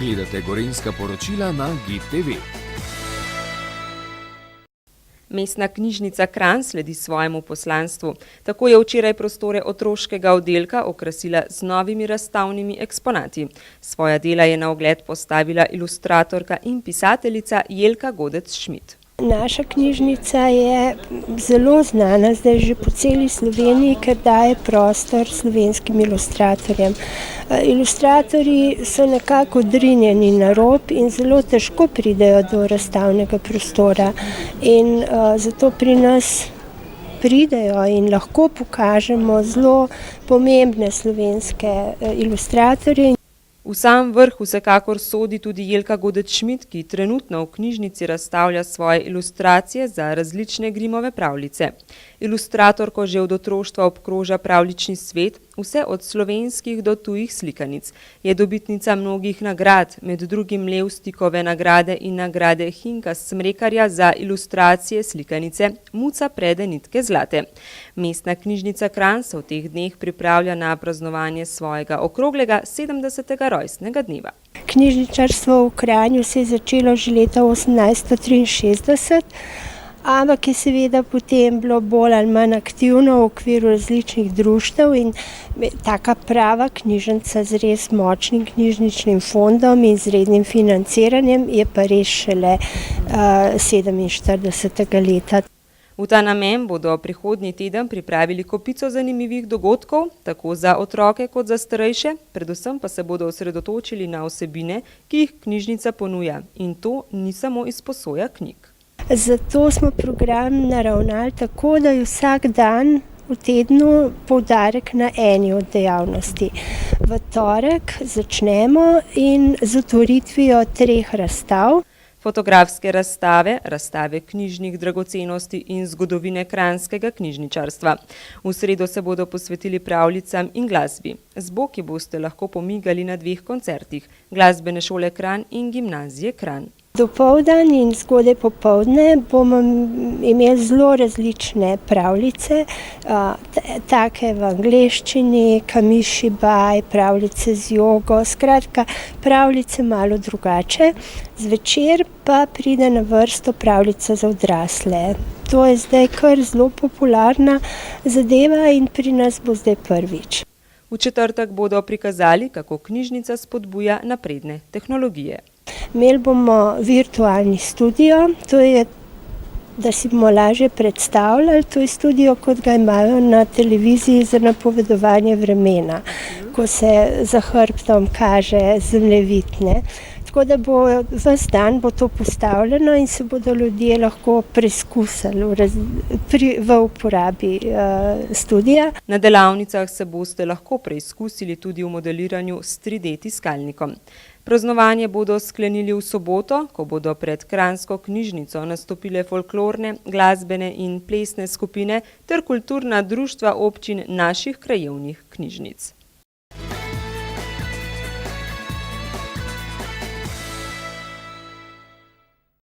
Gledate Gorenjska poročila na GID TV. Mestna knjižnica Kranj sledi svojemu poslanstvu. Tako je včeraj prostore otroškega oddelka okrasila z novimi razstavnimi eksponati. Svoja dela je na ogled postavila ilustratorka in pisateljica Jelka Godec-Schmidt. Naša knjižnica je zelo znana zdaj že po celi Sloveniji, ker daje prostor slovenskim ilustratorjem. Ilustratorji so nekako odrinjeni na rob in zelo težko pridejo do razstavnega prostora. In zato pri nas pridejo in lahko pokažemo zelo pomembne slovenske ilustratorje. V sam vrh vsekakor sodi tudi Jelka Godec-Schmidt, ki trenutno v knjižnici razstavlja svoje ilustracije za različne Grimmove pravljice. Ilustratorko že od otroštva obkroža pravljični svet, vse od slovenskih do tujih slikanic. Je dobitnica mnogih nagrad, med drugim Levstikove nagrade in nagrade Hinka Smrekarja za ilustracije slikanice Muca prede nitke zlate. Mestna knjižnica Kranj se v teh dneh pripravlja na praznovanje svojega okroglega 70. rojstnega dneva. Knjižničarstvo v Kranju se je začelo že leta 1863, ampak je seveda potem bilo bolj ali manj aktivno v okviru različnih društev in taka prava knjižnica z res močnim knjižničnim fondom in z rednim financiranjem je pa res šele 47. leta. V ta namen bodo prihodnji teden pripravili kopico zanimivih dogodkov, tako za otroke kot za starejše, predvsem pa se bodo osredotočili na vsebine, ki jih knjižnica ponuja. In to ni samo izposoja knjig. Zato smo program naravnali tako, da je vsak dan v tednu poudarek na eni od dejavnosti. V torek začnemo in z otvoritvijo 3 razstav. Fotografske razstave, razstave knjižnih dragocenosti in zgodovine kranjskega knjižničarstva. V sredo se bodo posvetili pravljicam in glasbi. Z boki boste lahko pomigali na 2 koncertih, Glasbene šole Kranj in Gimnazije Kranj. Dopoldan in zgodaj popoldne bomo imeli zelo različne pravljice, take v angleščini, Kamiši baj, pravljice z jogo, skratka pravljice malo drugače. Zvečer pa pride na vrsto pravljica za odrasle. To je zdaj kar zelo popularna zadeva in pri nas bo zdaj prvič. V četrtek bodo prikazali, kako knjižnica spodbuja napredne tehnologije. Imeli bomo virtualni studio, to je, da si bomo lažje predstavljali, to je studio, kot ga imajo na televiziji za napovedovanje vremena, ko se za hrbtom kaže zemljevid, ne. Tako da bo ves dan bo to postavljeno in se bodo ljudje lahko preizkusili v uporabi studia. Na delavnicah se boste lahko preizkusili tudi v modeliranju s 3D tiskalnikom. Praznovanje bodo sklenili v soboto, ko bodo pred kranjsko knjižnico nastopile folklorne, glasbene in plesne skupine ter kulturna društva občin naših krajevnih knjižnic.